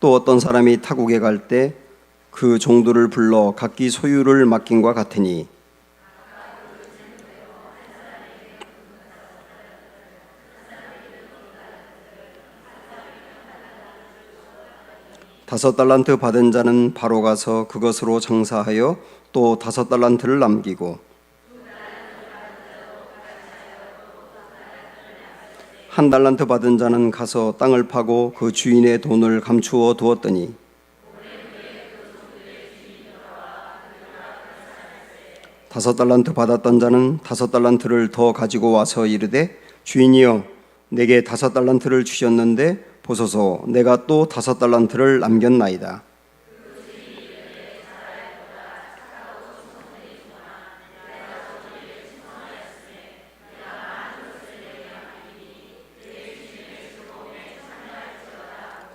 또 어떤 사람이 타국에 갈 때 그 종들을 불러 각기 소유를 맡김과 같으니 다섯 달란트 받은 자는 바로 가서 그것으로 장사하여 또 다섯 달란트를 남기고 한 달란트 받은 자는 가서 땅을 파고 그 주인의 돈을 감추어 두었더니 다섯 달란트 받았던 자는 다섯 달란트를 더 가지고 와서 이르되 주인이여 내게 다섯 달란트를 주셨는데 보소서 내가 또 다섯 달란트를 남겼나이다.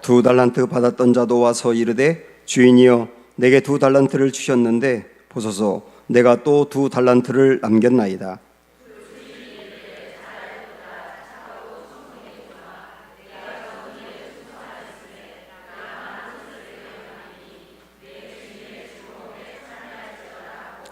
두 달란트 받았던 자도 와서 이르되 주인이여 내게 두 달란트를 주셨는데 보소서 내가 또 두 달란트를 남겼나이다.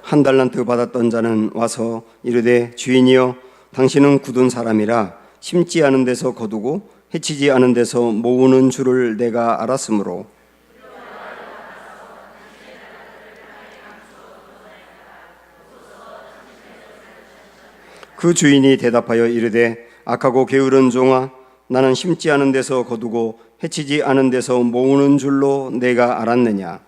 한 달란트 받았던 자는 와서 이르되 주인이여 당신은 굳은 사람이라 심지 않은 데서 거두고 해치지 않은 데서 모으는 줄을 내가 알았으므로 그 주인이 대답하여 이르되 악하고 게으른 종아 나는 심지 않은 데서 거두고 해치지 않은 데서 모으는 줄로 내가 알았느냐.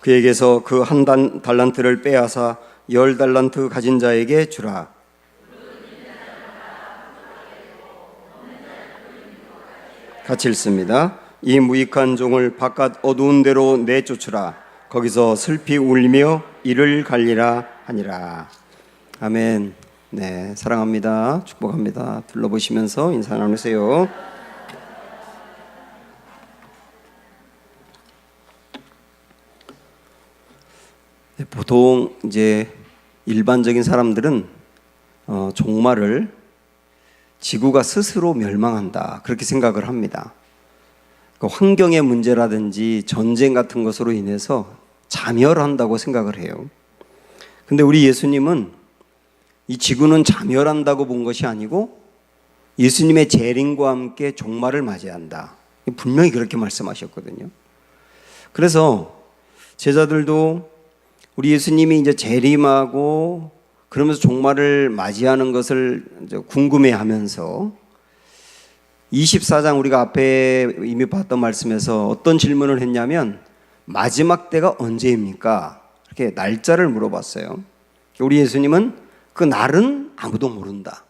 그에게서 그 한 달란트를 빼앗아 10달란트 가진 자에게 주라. 같이 읽습니다. 이 무익한 종을 바깥 어두운 데로 내쫓으라. 거기서 슬피 울며 이를 갈리라 하니라. 아멘. 네, 사랑합니다. 축복합니다. 둘러보시면서 인사 나누세요. 보통 이제 일반적인 사람들은 종말을 지구가 스스로 멸망한다 그렇게 생각을 합니다. 환경의 문제라든지 전쟁 같은 것으로 인해서 자멸한다고 생각을 해요. 근데 우리 예수님은 이 지구는 자멸한다고 본 것이 아니고 예수님의 재림과 함께 종말을 맞이한다. 분명히 그렇게 말씀하셨거든요. 그래서 제자들도 우리 예수님이 이제 재림하고 그러면서 종말을 맞이하는 것을 이제 궁금해하면서 24장 우리가 앞에 이미 봤던 말씀에서 어떤 질문을 했냐면 마지막 때가 언제입니까? 이렇게 날짜를 물어봤어요. 우리 예수님은 그 날은 아무도 모른다.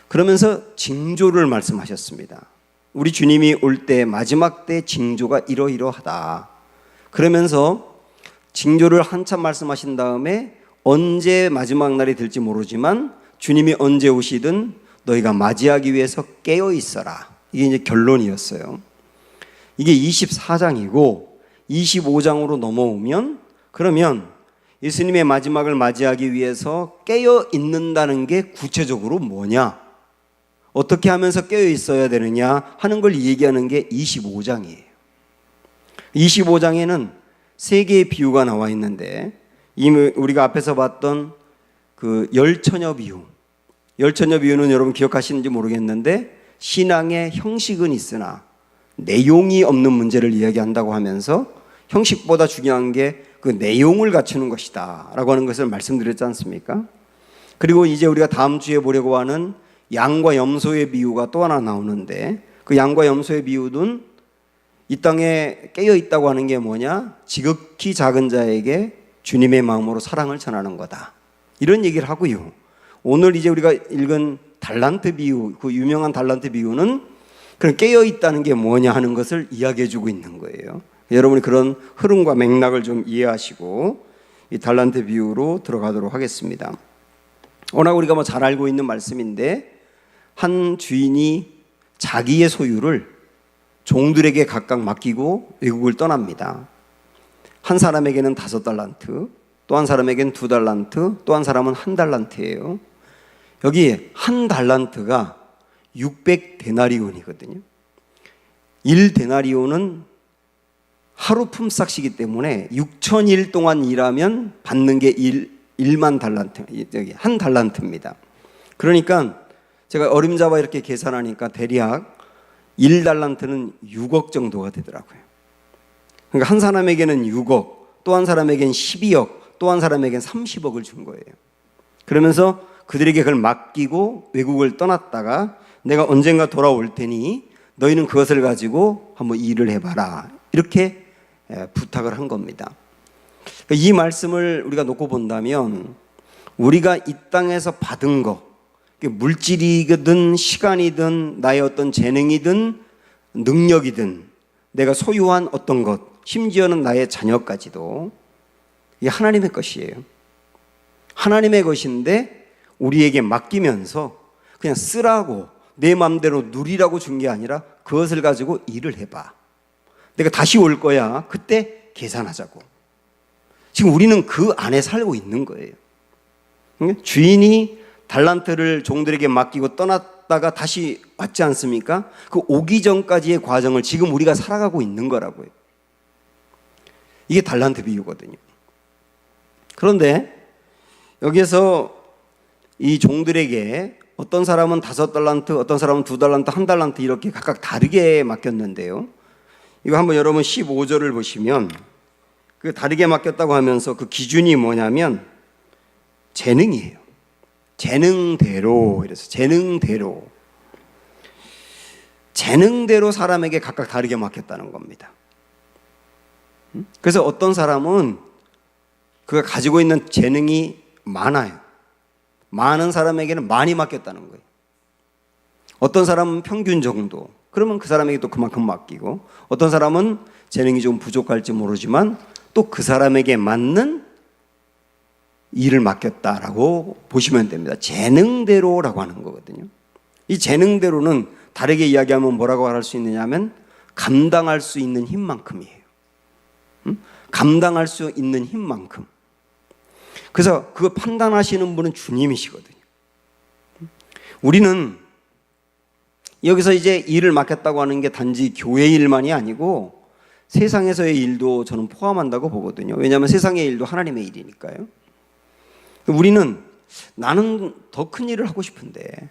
그러면서 징조를 말씀하셨습니다. 우리 주님이 올 때 마지막 때 징조가 이러이러하다. 그러면서 징조를 한참 말씀하신 다음에 언제 마지막 날이 될지 모르지만 주님이 언제 오시든 너희가 맞이하기 위해서 깨어 있어라. 이게 이제 결론이었어요. 이게 24장이고 25장으로 넘어오면 그러면 예수님의 마지막을 맞이하기 위해서 깨어 있는다는 게 구체적으로 뭐냐? 어떻게 하면서 깨어 있어야 되느냐 하는 걸 얘기하는 게 25장이에요. 25장에는 세 개의 비유가 나와 있는데 이미 우리가 앞에서 봤던 그 열처녀 비유, 열처녀 비유는 여러분 기억하시는지 모르겠는데 신앙의 형식은 있으나 내용이 없는 문제를 이야기한다고 하면서 형식보다 중요한 게 그 내용을 갖추는 것이다 라고 하는 것을 말씀드렸지 않습니까? 그리고 이제 우리가 다음 주에 보려고 하는 양과 염소의 비유가 또 하나 나오는데 그 양과 염소의 비유는 이 땅에 깨어 있다고 하는 게 뭐냐? 지극히 작은 자에게 주님의 마음으로 사랑을 전하는 거다. 이런 얘기를 하고요. 오늘 이제 우리가 읽은 달란트 비유, 그 유명한 달란트 비유는 그런 깨어 있다는 게 뭐냐 하는 것을 이야기해 주고 있는 거예요. 여러분이 그런 흐름과 맥락을 좀 이해하시고 이 달란트 비유로 들어가도록 하겠습니다. 워낙 우리가 뭐 잘 알고 있는 말씀인데 한 주인이 자기의 소유를 종들에게 각각 맡기고 외국을 떠납니다. 한 사람에게는 5달란트, 또 한 사람에겐 2달란트, 또 한 사람은 1달란트예요. 여기 1달란트가 600데나리온이거든요. 1데나리온은 하루 품삯이기 때문에 6,000일 동안 일하면 받는 게 1만 달란트, 여기 1달란트입니다. 그러니까 제가 어림잡아 이렇게 계산하니까 대략 1달란트는 6억 정도가 되더라고요. 그러니까 한 사람에게는 6억, 또 한 사람에게는 12억, 또 한 사람에게는 30억을 준 거예요. 그러면서 그들에게 그걸 맡기고 외국을 떠났다가 내가 언젠가 돌아올 테니 너희는 그것을 가지고 한번 일을 해봐라. 이렇게 부탁을 한 겁니다. 이 말씀을 우리가 놓고 본다면 우리가 이 땅에서 받은 것, 물질이든 시간이든 나의 어떤 재능이든 능력이든 내가 소유한 어떤 것, 심지어는 나의 자녀까지도 이게 하나님의 것이에요. 하나님의 것인데 우리에게 맡기면서 그냥 쓰라고 내 마음대로 누리라고 준 게 아니라 그것을 가지고 일을 해봐. 내가 다시 올 거야. 그때 계산하자고. 지금 우리는 그 안에 살고 있는 거예요. 주인이 달란트를 종들에게 맡기고 떠났다가 다시 왔지 않습니까? 그 오기 전까지의 과정을 지금 우리가 살아가고 있는 거라고요. 이게 달란트 비유거든요. 그런데 여기에서 이 종들에게 어떤 사람은 5달란트, 어떤 사람은 2달란트, 1달란트 이렇게 각각 다르게 맡겼는데요. 이거 한번 여러분 15절을 보시면 그 다르게 맡겼다고 하면서 그 기준이 뭐냐면 재능이에요. 재능대로, 이래서 재능대로 사람에게 각각 다르게 맡겼다는 겁니다. 그래서 어떤 사람은 그가 가지고 있는 재능이 많아요. 많은 사람에게는 많이 맡겼다는 거예요. 어떤 사람은 평균 정도, 그러면 그 사람에게 또 그만큼 맡기고, 어떤 사람은 재능이 좀 부족할지 모르지만 또 그 사람에게 맞는 일을 맡겼다라고 보시면 됩니다. 재능대로라고 하는 거거든요. 이 재능대로는 다르게 이야기하면 뭐라고 할 수 있느냐 하면 감당할 수 있는 힘만큼이에요. 감당할 수 있는 힘만큼. 그래서 그거 판단하시는 분은 주님이시거든요. 우리는 여기서 이제 일을 맡겼다고 하는 게 단지 교회 일만이 아니고 세상에서의 일도 저는 포함한다고 보거든요. 왜냐하면 세상의 일도 하나님의 일이니까요. 우리는 나는 더 큰 일을 하고 싶은데,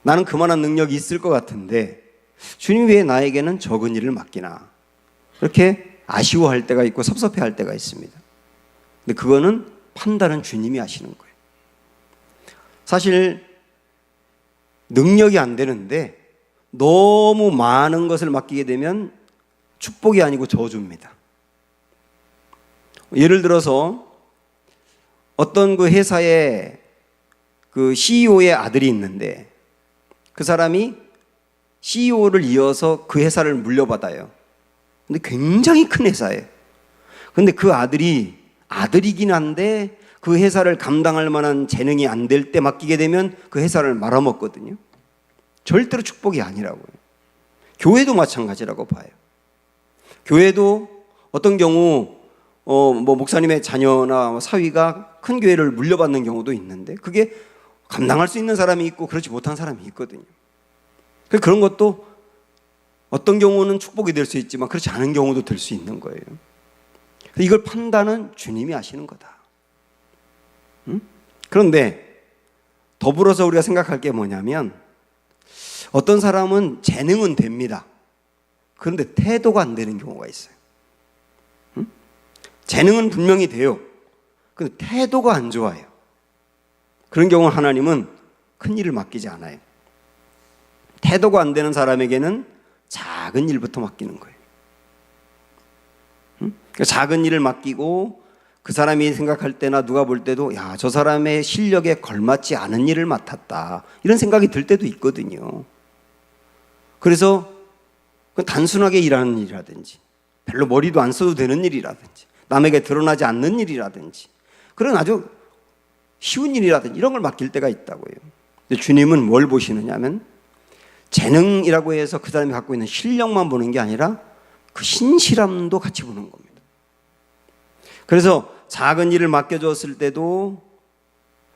나는 그만한 능력이 있을 것 같은데 주님 왜 나에게는 적은 일을 맡기나, 그렇게 아쉬워할 때가 있고 섭섭해할 때가 있습니다. 근데 그거는 판단은 주님이 하시는 거예요. 사실 능력이 안 되는데 너무 많은 것을 맡기게 되면 축복이 아니고 저주입니다. 예를 들어서 어떤 그 회사에 그 CEO의 아들이 있는데 그 사람이 CEO를 이어서 그 회사를 물려받아요. 근데 굉장히 큰 회사예요. 근데 그 아들이긴 한데 그 회사를 감당할 만한 재능이 안 될 때 맡기게 되면 그 회사를 말아먹거든요. 절대로 축복이 아니라고요. 교회도 마찬가지라고 봐요. 교회도 어떤 경우 목사님의 자녀나 사위가 큰 교회를 물려받는 경우도 있는데 그게 감당할 수 있는 사람이 있고 그렇지 못한 사람이 있거든요. 그런 것도 어떤 경우는 축복이 될 수 있지만 그렇지 않은 경우도 될 수 있는 거예요. 이걸 판단은 주님이 하시는 거다. 그런데 더불어서 우리가 생각할 게 뭐냐면 어떤 사람은 재능은 됩니다. 그런데 태도가 안 되는 경우가 있어요. 재능은 분명히 돼요. 그런데 태도가 안 좋아요. 그런 경우 하나님은 큰 일을 맡기지 않아요. 태도가 안 되는 사람에게는 작은 일부터 맡기는 거예요. 작은 일을 맡기고 그 사람이 생각할 때나 누가 볼 때도 야, 저 사람의 실력에 걸맞지 않은 일을 맡았다, 이런 생각이 들 때도 있거든요. 그래서 단순하게 일하는 일이라든지 별로 머리도 안 써도 되는 일이라든지 남에게 드러나지 않는 일이라든지 그런 아주 쉬운 일이라든지 이런 걸 맡길 때가 있다고요. 근데 주님은 뭘 보시느냐 하면 재능이라고 해서 그 사람이 갖고 있는 실력만 보는 게 아니라 그 신실함도 같이 보는 겁니다. 그래서 작은 일을 맡겨줬을 때도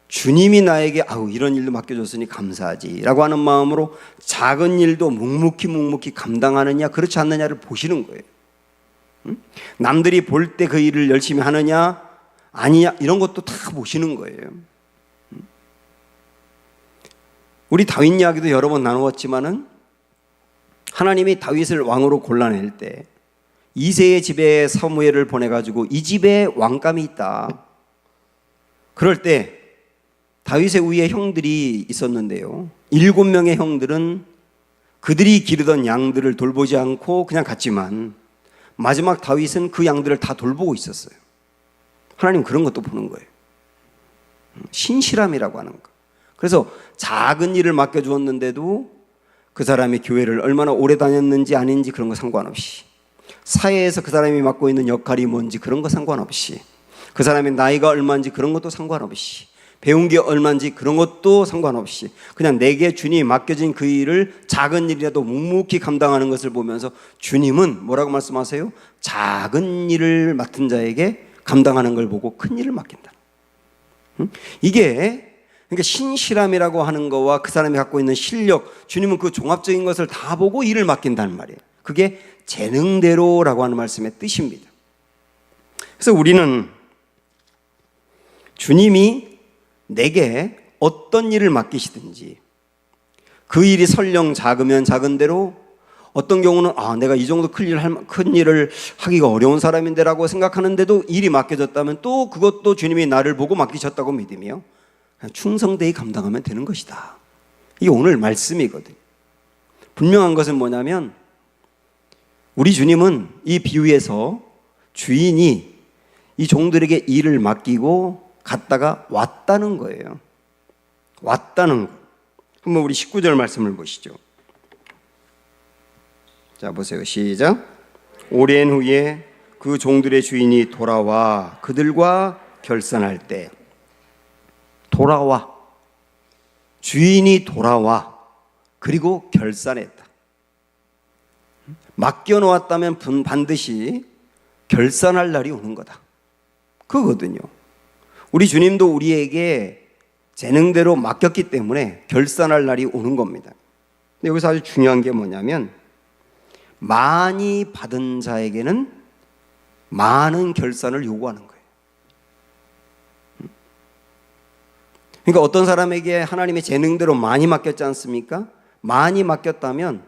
주님이 나에게 이런 일도 맡겨줬으니 감사하지라고 하는 마음으로 작은 일도 묵묵히 감당하느냐 그렇지 않느냐를 보시는 거예요. 남들이 볼 때 그 일을 열심히 하느냐 아니냐 이런 것도 다 보시는 거예요. 우리 다윗 이야기도 여러 번 나누었지만은 하나님이 다윗을 왕으로 골라낼 때 이새의 집에 사무엘을 보내가지고 이 집에 왕감이 있다. 그럴 때 다윗의 위에 형들이 있었는데요. 7명의 형들은 그들이 기르던 양들을 돌보지 않고 그냥 갔지만 마지막 다윗은 그 양들을 다 돌보고 있었어요. 하나님 그런 것도 보는 거예요. 신실함이라고 하는 거. 그래서 작은 일을 맡겨주었는데도 그 사람이 교회를 얼마나 오래 다녔는지 아닌지 그런 거 상관없이, 사회에서 그 사람이 맡고 있는 역할이 뭔지 그런 거 상관없이, 그 사람의 나이가 얼마인지 그런 것도 상관없이, 배운 게 얼마인지 그런 것도 상관없이 그냥 내게 주님이 맡겨진 그 일을 작은 일이라도 묵묵히 감당하는 것을 보면서 주님은 뭐라고 말씀하세요? 작은 일을 맡은 자에게 감당하는 걸 보고 큰 일을 맡긴다. 이게 그러니까 신실함이라고 하는 거와 그 사람이 갖고 있는 실력, 주님은 그 종합적인 것을 다 보고 일을 맡긴다는 말이에요. 그게 재능대로라고 하는 말씀의 뜻입니다. 그래서 우리는 주님이 내게 어떤 일을 맡기시든지 그 일이 설령 작으면 작은 대로, 어떤 경우는 내가 이 정도 큰 일을 하기가 어려운 사람인데라고 생각하는데도 일이 맡겨졌다면 또 그것도 주님이 나를 보고 맡기셨다고 믿으며 충성되이 감당하면 되는 것이다. 이게 오늘 말씀이거든요. 분명한 것은 뭐냐면 우리 주님은 이 비유에서 주인이 이 종들에게 일을 맡기고 갔다가 왔다는 거예요. 왔다는 거. 한번 우리 19절 말씀을 보시죠. 자, 보세요. 시작. 오랜 후에 그 종들의 주인이 돌아와 그들과 결산할 때, 돌아와, 주인이 돌아와 그리고 결산했다. 맡겨놓았다면 반드시 결산할 날이 오는 거다. 그거거든요. 우리 주님도 우리에게 재능대로 맡겼기 때문에 결산할 날이 오는 겁니다. 근데 여기서 아주 중요한 게 뭐냐면 많이 받은 자에게는 많은 결산을 요구하는 거예요. 그러니까 어떤 사람에게 하나님의 재능대로 많이 맡겼지 않습니까? 많이 맡겼다면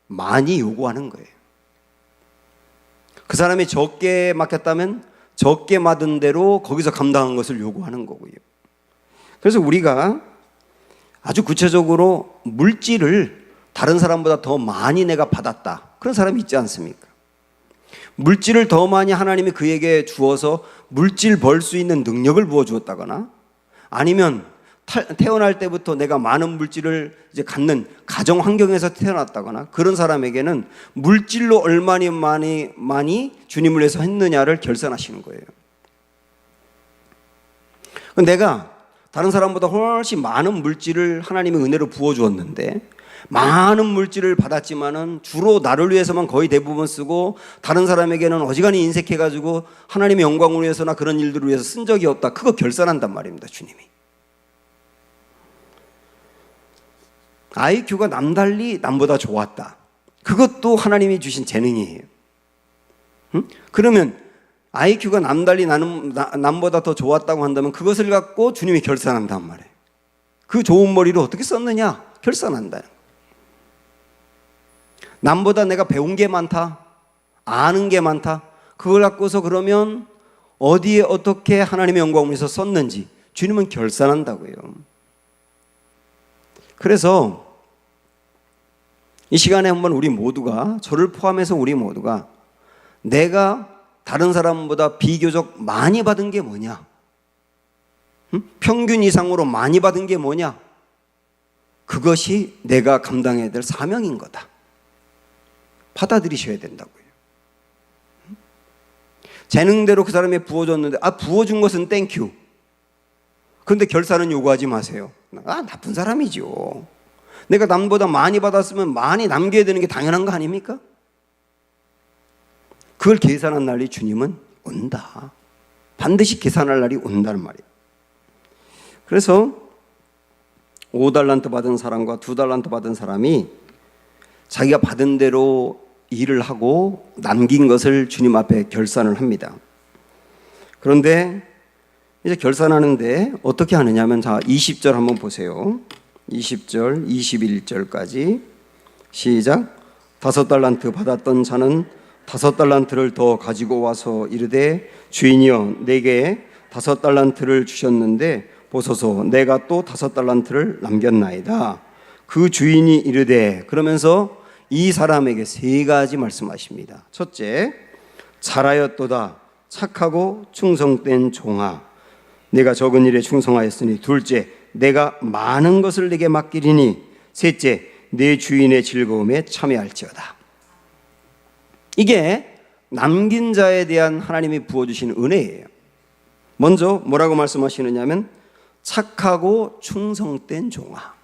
많이 요구하는 거예요. 그 사람이 적게 맡겼다면 적게 받은 대로 거기서 감당한 것을 요구하는 거고요. 그래서 우리가 아주 구체적으로 물질을 다른 사람보다 더 많이 내가 받았다, 그런 사람이 있지 않습니까? 물질을 더 많이 하나님이 그에게 주어서 물질 벌 수 있는 능력을 부어 주었다거나, 아니면 태어날 때부터 내가 많은 물질을 이제 갖는 가정 환경에서 태어났다거나, 그런 사람에게는 물질로 얼마나 많이 주님을 위해서 했느냐를 결산하시는 거예요. 내가 다른 사람보다 훨씬 많은 물질을 하나님의 은혜로 부어 주었는데, 많은 물질을 받았지만은 주로 나를 위해서만 거의 대부분 쓰고 다른 사람에게는 어지간히 인색해가지고 하나님의 영광을 위해서나 그런 일들을 위해서 쓴 적이 없다. 그거 결산한단 말입니다, 주님이. IQ가 남달리 남보다 좋았다. 그것도 하나님이 주신 재능이에요. 그러면 IQ가 남달리 남보다 더 좋았다고 한다면 그것을 갖고 주님이 결산한단 말이에요. 그 좋은 머리를 어떻게 썼느냐? 결산한다. 남보다 내가 배운 게 많다, 아는 게 많다, 그걸 갖고서 그러면 어디에 어떻게 하나님의 영광을 위해서 썼는지 주님은 결산한다고요. 그래서 이 시간에 한번 우리 모두가, 저를 포함해서 우리 모두가 내가 다른 사람보다 비교적 많이 받은 게 뭐냐, 평균 이상으로 많이 받은 게 뭐냐, 그것이 내가 감당해야 될 사명인 거다. 받아들이셔야 된다고요. 재능대로 그 사람이 부어줬는데 부어준 것은 땡큐. 그런데 결산은 요구하지 마세요. 나쁜 사람이죠. 내가 남보다 많이 받았으면 많이 남겨야 되는 게 당연한 거 아닙니까? 그걸 계산한 날이 주님은 온다. 반드시 계산할 날이 온다는 말이에요. 그래서 5달란트 받은 사람과 2달란트 받은 사람이 자기가 받은 대로 일을 하고 남긴 것을 주님 앞에 결산을 합니다. 그런데 이제 결산하는데 어떻게 하느냐면, 자, 20절 한번 보세요. 20절, 21절까지 시작. 5달란트 받았던 자는 5달란트를 더 가지고 와서 이르되, 주인이여, 내게 5달란트를 주셨는데 보소서, 내가 또 5달란트를 남겼나이다. 그 주인이 이르되, 그러면서 이 사람에게 3가지 말씀하십니다. 첫째, 잘하였도다 착하고 충성된 종아, 내가 적은 일에 충성하였으니. 둘째, 내가 많은 것을 내게 맡기리니. 셋째, 내 주인의 즐거움에 참여할지어다. 이게 남긴 자에 대한 하나님이 부어주신 은혜예요. 먼저 뭐라고 말씀하시느냐면, 착하고 충성된 종아.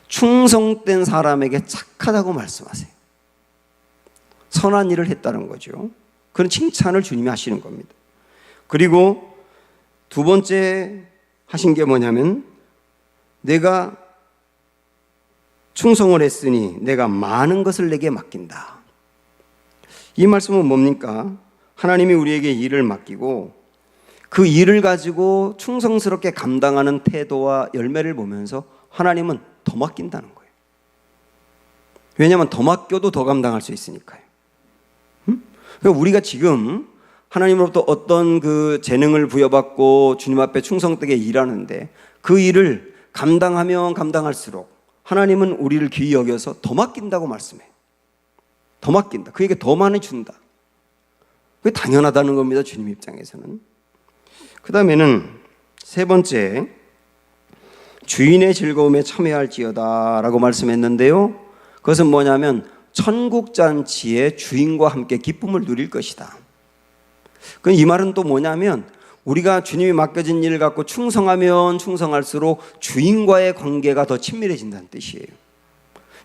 충성된 사람에게 착하다고 말씀하세요. 선한 일을 했다는 거죠. 그런 칭찬을 주님이 하시는 겁니다. 그리고 두 번째 하신 게 뭐냐면, 내가 충성을 했으니 내가 많은 것을 내게 맡긴다. 이 말씀은 뭡니까? 하나님이 우리에게 일을 맡기고 그 일을 가지고 충성스럽게 감당하는 태도와 열매를 보면서 하나님은 더 맡긴다는 거예요. 왜냐하면 더 맡겨도 더 감당할 수 있으니까요. 그러니까 우리가 지금 하나님으로부터 어떤 그 재능을 부여받고 주님 앞에 충성되게 일하는데, 그 일을 감당하면 감당할수록 하나님은 우리를 귀히 여겨서 더 맡긴다고 말씀해요. 더 맡긴다. 그에게 더 많이 준다. 그게 당연하다는 겁니다, 주님 입장에서는. 그 다음에는 세 번째, 주인의 즐거움에 참여할지어다 라고 말씀했는데요, 그것은 뭐냐면 천국잔치의 주인과 함께 기쁨을 누릴 것이다. 이 말은 또 뭐냐면, 우리가 주님이 맡겨진 일을 갖고 충성하면 충성할수록 주인과의 관계가 더 친밀해진다는 뜻이에요.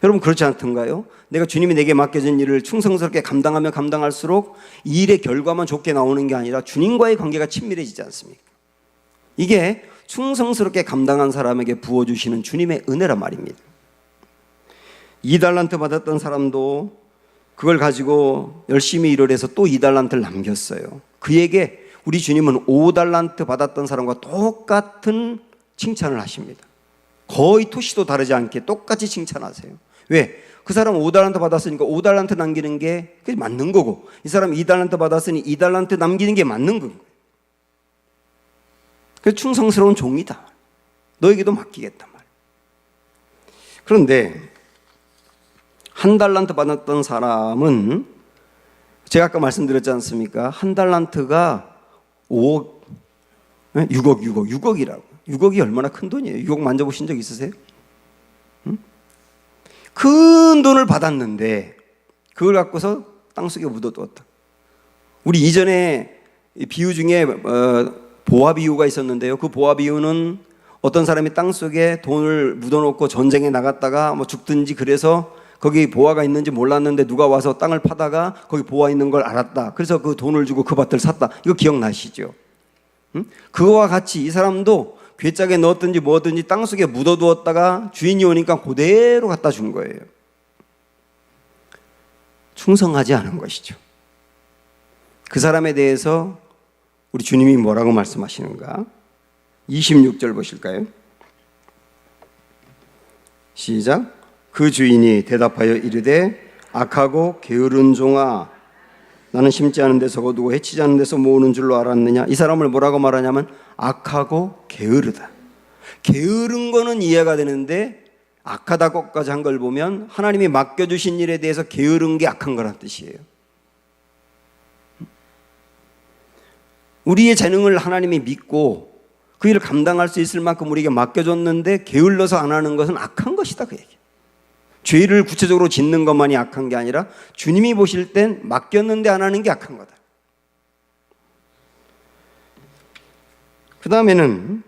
여러분, 그렇지 않던가요? 내가 주님이 내게 맡겨진 일을 충성스럽게 감당하면 감당할수록 이 일의 결과만 좋게 나오는 게 아니라 주님과의 관계가 친밀해지지 않습니까? 이게 충성스럽게 감당한 사람에게 부어주시는 주님의 은혜란 말입니다. 2달란트 받았던 사람도 그걸 가지고 열심히 일을 해서 또 2달란트를 남겼어요. 그에게 우리 주님은 5달란트 받았던 사람과 똑같은 칭찬을 하십니다. 거의 토시도 다르지 않게 똑같이 칭찬하세요. 왜? 그 사람 5달란트 받았으니까 5달란트 남기는 게 그게 맞는 거고, 이 사람 2달란트 받았으니 2달란트 남기는 게 맞는 거고. 그래서 충성스러운 종이다. 너에게도 맡기겠단 말이에요. 그런데 1달란트 받았던 사람은, 제가 아까 말씀드렸지 않습니까? 1달란트가 5억, 6억이라고. 6억이 얼마나 큰 돈이에요? 6억 만져보신 적 있으세요? 큰 돈을 받았는데 그걸 갖고서 땅속에 묻어두었다. 우리 이전에 비유 중에 보아 비유가 있었는데요, 그 보아 비유는 어떤 사람이 땅속에 돈을 묻어놓고 전쟁에 나갔다가 뭐 죽든지 그래서 거기 보아가 있는지 몰랐는데 누가 와서 땅을 파다가 거기 보아 있는 걸 알았다. 그래서 그 돈을 주고 그 밭을 샀다. 이거 기억나시죠? 그거와 같이 이 사람도 괴짝에 넣었든지 뭐든지 땅속에 묻어두었다가 주인이 오니까 그대로 갖다 준 거예요. 충성하지 않은 것이죠. 그 사람에 대해서 우리 주님이 뭐라고 말씀하시는가? 26절 보실까요? 시작. 그 주인이 대답하여 이르되, 악하고 게으른 종아, 나는 심지 않은 데서 거두고 해치지 않은 데서 모으는 줄로 알았느냐? 이 사람을 뭐라고 말하냐면 악하고 게으르다. 게으른 거는 이해가 되는데 악하다고까지 한 걸 보면 하나님이 맡겨주신 일에 대해서 게으른 게 악한 거란 뜻이에요. 우리의 재능을 하나님이 믿고 그 일을 감당할 수 있을 만큼 우리에게 맡겨줬는데 게을러서 안 하는 것은 악한 것이다, 그 얘기. 죄를 구체적으로 짓는 것만이 악한 게 아니라 주님이 보실 땐 맡겼는데 안 하는 게 악한 거다. 그 다음에는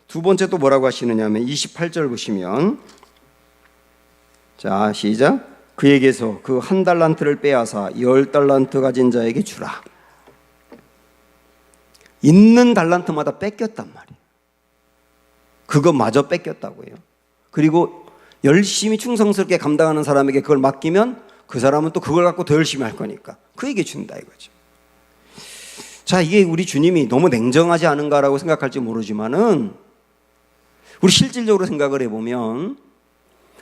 두 번째 또 뭐라고 하시느냐 하면 28절 보시면, 자 시작. 그에게서 그 1달란트를 빼앗아 10달란트 가진 자에게 주라. 있는 달란트마다 뺏겼단 말이에요. 그것마저 뺏겼다고요. 그리고 열심히 충성스럽게 감당하는 사람에게 그걸 맡기면 그 사람은 또 그걸 갖고 더 열심히 할 거니까 그에게 준다 이거죠. 자, 이게 우리 주님이 너무 냉정하지 않은가라고 생각할지 모르지만은 우리 실질적으로 생각을 해보면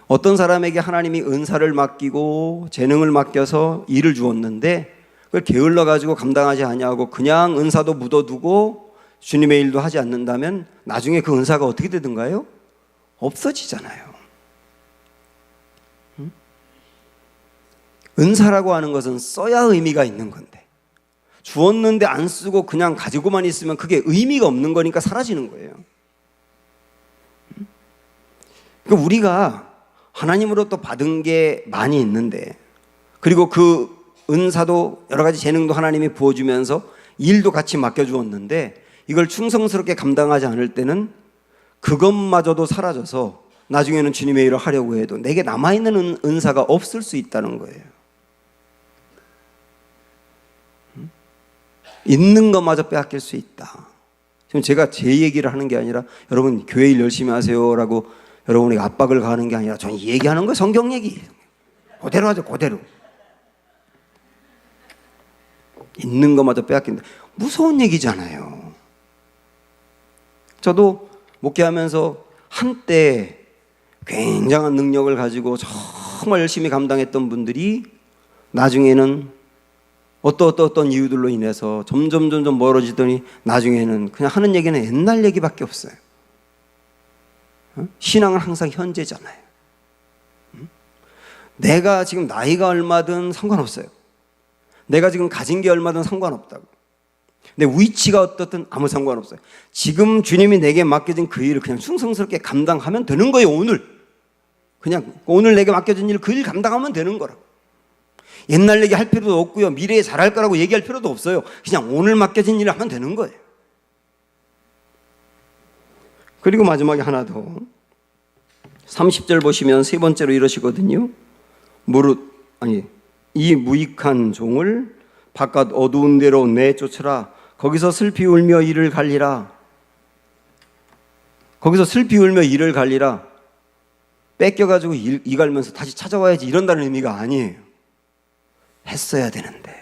어떤 사람에게 하나님이 은사를 맡기고 재능을 맡겨서 일을 주었는데 그걸 게을러 가지고 감당하지 아니하고 그냥 은사도 묻어두고 주님의 일도 하지 않는다면 나중에 그 은사가 어떻게 되든가요? 없어지잖아요. 은사라고 하는 것은 써야 의미가 있는 건데 주었는데 안 쓰고 그냥 가지고만 있으면 그게 의미가 없는 거니까 사라지는 거예요. 그러니까 우리가 하나님으로부터 받은 게 많이 있는데 그리고 그 은사도 여러 가지 재능도 하나님이 부어주면서 일도 같이 맡겨주었는데 이걸 충성스럽게 감당하지 않을 때는 그것마저도 사라져서 나중에는 주님의 일을 하려고 해도 내게 남아있는 은사가 없을 수 있다는 거예요. 있는 것마저 빼앗길 수 있다. 지금 제가 제 얘기를 하는 게 아니라 여러분 교회 일 열심히 하세요라고 여러분에게 압박을 가하는 게 아니라 저는 이 얘기하는 거예요. 성경 얘기. 그대로 하죠. 그대로. 있는 것마저 빼앗긴다. 무서운 얘기잖아요. 저도 목회하면서 한때 굉장한 능력을 가지고 정말 열심히 감당했던 분들이 나중에는 어떤 이유들로 인해서 점점 멀어지더니 나중에는 그냥 하는 얘기는 옛날 얘기밖에 없어요. 신앙은 항상 현재잖아요. 내가 지금 나이가 얼마든 상관없어요. 내가 지금 가진 게 얼마든 상관없다고. 내 위치가 어떻든 아무 상관없어요. 지금 주님이 내게 맡겨진 그 일을 그냥 충성스럽게 감당하면 되는 거예요. 그냥 오늘 내게 맡겨진 일 그 일 감당하면 되는 거라고. 옛날 얘기 할 필요도 없고요. 미래에 잘할 거라고 얘기할 필요도 없어요. 그냥 오늘 맡겨진 일을 하면 되는 거예요. 그리고 마지막에 하나 더 30절 보시면 세 번째로 이러시거든요. 이 무익한 종을 바깥 어두운 데로 내쫓으라. 거기서 슬피 울며 이를 갈리라. 거기서 슬피 울며 이를 갈리라. 뺏겨가지고 이 갈면서 다시 찾아와야지 이런다는 의미가 아니에요. 했어야 되는데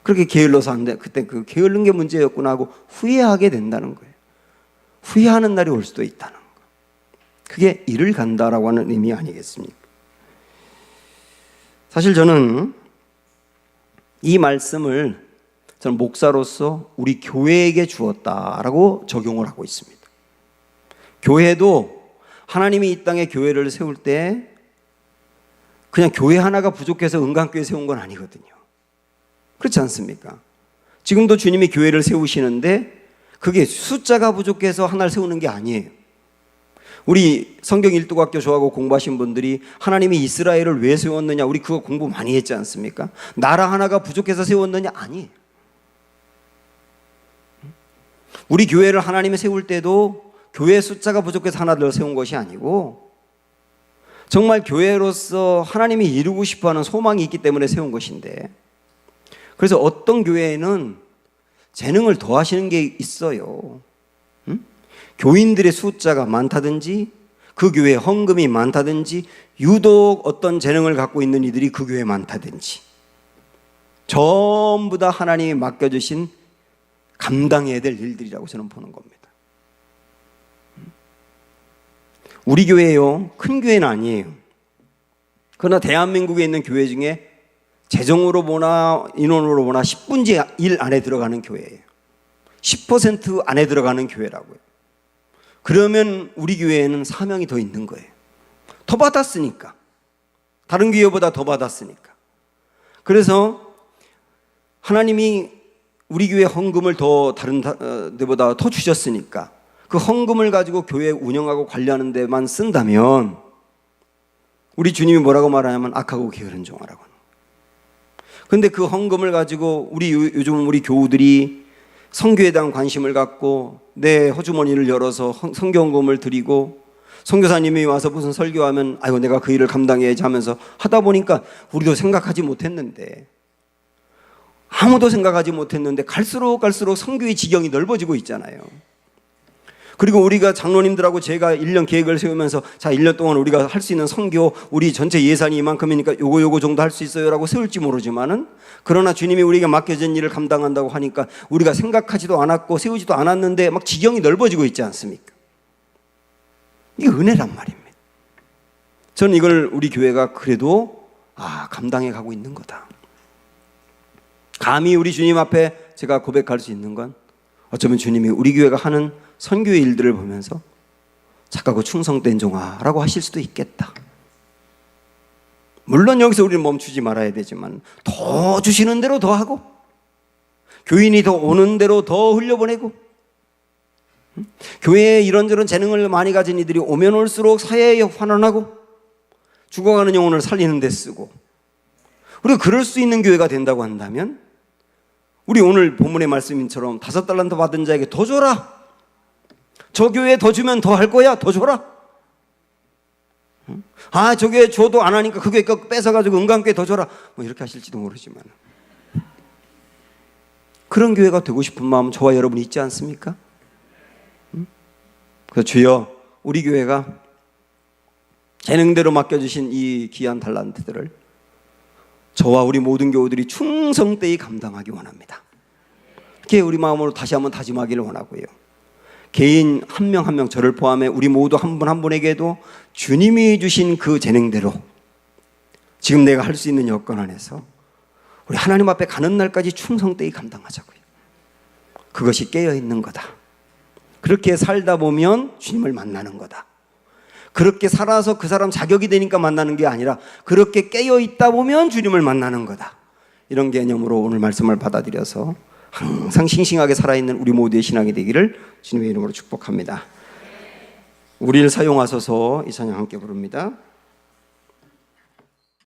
그렇게 게을러서 안 돼. 그때 그 게을른 게 문제였구나 하고 후회하게 된다는 거예요. 후회하는 날이 올 수도 있다는 거. 그게 이를 간다라고 하는 의미 아니겠습니까? 사실 저는 이 말씀을 저는 목사로서 우리 교회에게 주었다라고 적용을 하고 있습니다. 교회도 하나님이 이 땅에 교회를 세울 때 그냥 교회 하나가 부족해서 은강교회 세운 건 아니거든요. 그렇지 않습니까? 지금도 주님이 교회를 세우시는데 그게 숫자가 부족해서 하나를 세우는 게 아니에요. 우리 성경 일독학교 좋아하고 공부하신 분들이 하나님이 이스라엘을 왜 세웠느냐, 우리 그거 공부 많이 했지 않습니까? 나라 하나가 부족해서 세웠느냐? 아니에요. 우리 교회를 하나님이 세울 때도 교회 숫자가 부족해서 하나를 세운 것이 아니고 정말 교회로서 하나님이 이루고 싶어하는 소망이 있기 때문에 세운 것인데, 그래서 어떤 교회에는 재능을 더하시는 게 있어요. 교인들의 숫자가 많다든지 그 교회에 헌금이 많다든지 유독 어떤 재능을 갖고 있는 이들이 그 교회에 많다든지 전부 다 하나님이 맡겨주신 감당해야 될 일들이라고 저는 보는 겁니다. 우리 교회요, 큰 교회는 아니에요. 그러나 대한민국에 있는 교회 중에 재정으로 보나 인원으로 보나 10분의 1 안에 들어가는 교회예요. 10% 안에 들어가는 교회라고요. 그러면 우리 교회에는 사명이 더 있는 거예요. 더 받았으니까. 다른 교회보다 더 받았으니까. 그래서 하나님이 우리 교회 헌금을 더 다른 데보다 더 주셨으니까 그 헌금을 가지고 교회 운영하고 관리하는 데만 쓴다면 우리 주님이 뭐라고 말하냐면 악하고 게으른 종아라고. 그런데 그 헌금을 가지고 요즘 우리 교우들이 선교에 대한 관심을 갖고 내 허주머니를 열어서 선교헌금을 드리고 선교사님이 와서 무슨 설교하면 아이고 내가 그 일을 감당해야지 하면서 하다 보니까 우리도 생각하지 못했는데 아무도 생각하지 못했는데 갈수록 선교의 지경이 넓어지고 있잖아요. 그리고 우리가 장로님들하고 제가 1년 계획을 세우면서 자 1년 동안 우리가 할 수 있는 선교 우리 전체 예산이 이만큼이니까 요거 정도 할 수 있어요 라고 세울지 모르지만은 그러나 주님이 우리에게 맡겨진 일을 감당한다고 하니까 우리가 생각하지도 않았고 세우지도 않았는데 막 지경이 넓어지고 있지 않습니까? 이게 은혜란 말입니다. 저는 이걸 우리 교회가 그래도 감당해 가고 있는 거다. 감히 우리 주님 앞에 제가 고백할 수 있는 건 어쩌면 주님이 우리 교회가 하는 선교의 일들을 보면서 착하고 충성된 종아라고 하실 수도 있겠다. 물론 여기서 우리는 멈추지 말아야 되지만 더 주시는 대로 더 하고 교인이 더 오는 대로 더 흘려보내고 교회에 이런저런 재능을 많이 가진 이들이 오면 올수록 사회에 환원하고 죽어가는 영혼을 살리는 데 쓰고 우리가 그럴 수 있는 교회가 된다고 한다면 우리 오늘 본문의 말씀처럼 5달란트 받은 자에게 더 줘라. 저 교회에 더 주면 더 할 거야. 더 줘라. 저 교회 줘도 안 하니까 그 교회 거 뺏어가지고 은강교회 더 줘라. 뭐 이렇게 하실지도 모르지만 그런 교회가 되고 싶은 마음 저와 여러분이 있지 않습니까? 그래서 주여 우리 교회가 재능대로 맡겨주신 이 귀한 달란트들을 저와 우리 모든 교우들이 충성되이 감당하기 원합니다. 그렇게 우리 마음으로 다시 한번 다짐하기를 원하고요. 개인 한 명 한 명 저를 포함해 우리 모두 한 분 한 분에게도 주님이 주신 그 재능대로 지금 내가 할 수 있는 여건 안에서 우리 하나님 앞에 가는 날까지 충성되이 감당하자고요. 그것이 깨어있는 거다. 그렇게 살다 보면 주님을 만나는 거다. 그렇게 살아서 그 사람 자격이 되니까 만나는 게 아니라 그렇게 깨어있다 보면 주님을 만나는 거다. 이런 개념으로 오늘 말씀을 받아들여서 항상 싱싱하게 살아있는 우리 모두의 신앙이 되기를 주님의 이름으로 축복합니다. 우리를 사용하소서 이 찬양 함께 부릅니다.